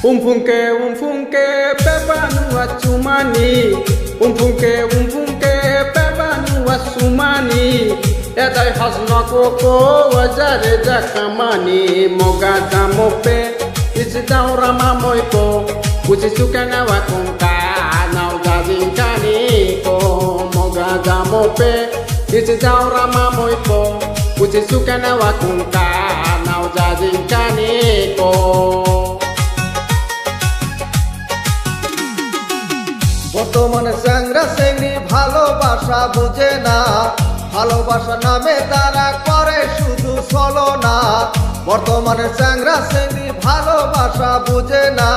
Umfunke pepanu achumani. Umfunke pepanu asumani. Edai hasna koko wajare jakamani. Moga jamope isidaura mamoipo. Usisukana wakunka nau jazinkani ko. Moga jamope isidaura mamoipo. Usisukana wakunka nau jazinkani ko. বর্তমানে চ্যাংরা চ্যাংড়ি ভালোবাসা বুঝে না, ভালোবাসা নামে তারা করে শুধু ছলনা। বর্তমানে চ্যাংরা চ্যাংড়ি ভালোবাসা বুঝে না,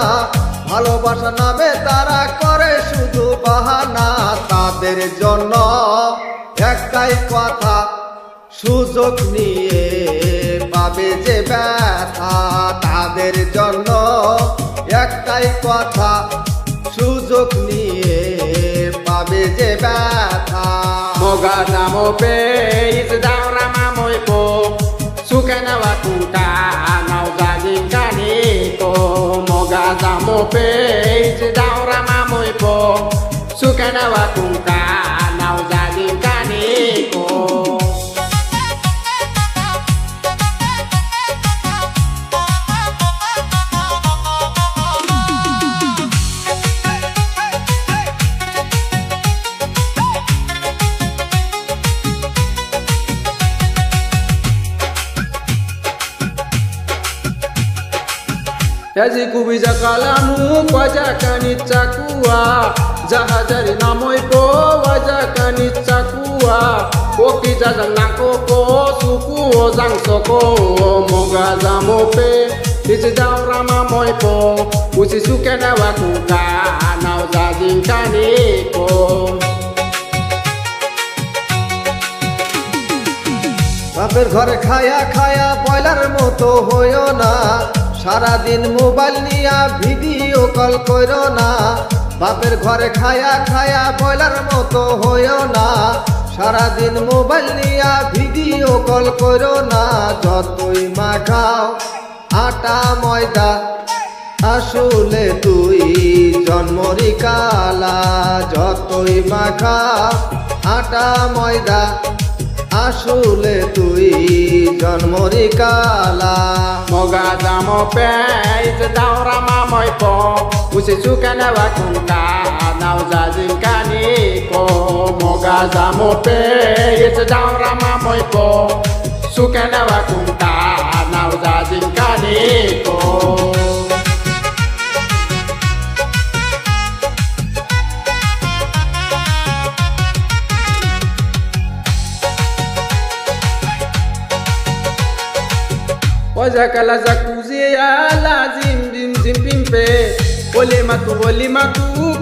ভালোবাসা নামে তারা করে শুধু বাহানা। তাদের জন্য একটাই কথা, সুযোগ নিয়ে পাবে যে ব্যথা। তাদের জন্য একটাই কথা, সুযোগ নিয়ে পাবে যে ব্যথা। Moga jamope isidaura mamoipo. Sukana wakunka nau jazinkani ko. Moga jamope isidaura mamoipo. Sukana wakunka nau jazinkani ko. Yazi kubiza kalamu kwaja kanichakua. Jahajari namoipo waja kanichakua. Koki jajang nakoko suku ozang soko. Moga jamope isidaura mamoipo. Usisukana wakunka nau jazinkani ko. বাপের ঘরে খায়া খায়া boiler মতো হইও না, সারাদিন mobile নিয়া video call করো না। বাপের ঘরে খায়া খায়া বয়লার মতো হইও না, সারাদিন মোবাইল নিয়া ভিডিও কল করো না। যতই মাখাও আটা ময়দা, আসলে তুই জন্মরি কালা। যতই মাখাও আটা ময়দা, আসলে তুই জন্মরি কালা। Moga jamope isidaura mamoipo. Usisukana wakunka nau jazinkani ko. Moga jamope isidaura mamoipo. Sukana wakunka nau jazinkani ko. Waja kala zakuzi ala zim pimpe. Ole matu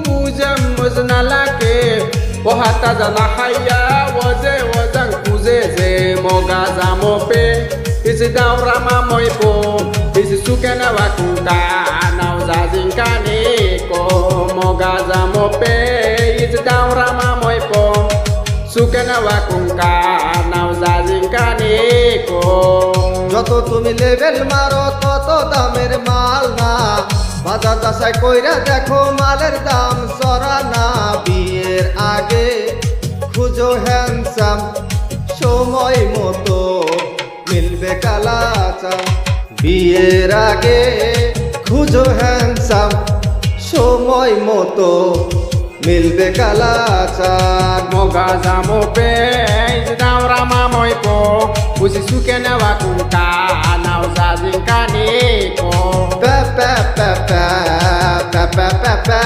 kuja mozna lake. Wahata zana haya waze wazang kuzeze. Moga jamope isidaura mamoipo. Isisukana wakunka nau jazinkani ko. Moga jamope isidaura mamoipo. Sukana wakunka nau jazinkani ko. যত তুমি level মারো তত দামের মাল না, বাজার দশায় কইরা দেখো মালের দাম চড়া না। বিয়ের আগে খুঁজো হ্যান্ডসাম, সময় মতো মিলবে কালাচা। বিয়ের আগে খুঁজো হ্যান্ডসাম, সময় মতো মিলবে কালাচা। Moga jamope isidaura mamoipo. Usisukana wakunka nau jazinkani ko. Pa pa pa pa pa pa pa pa.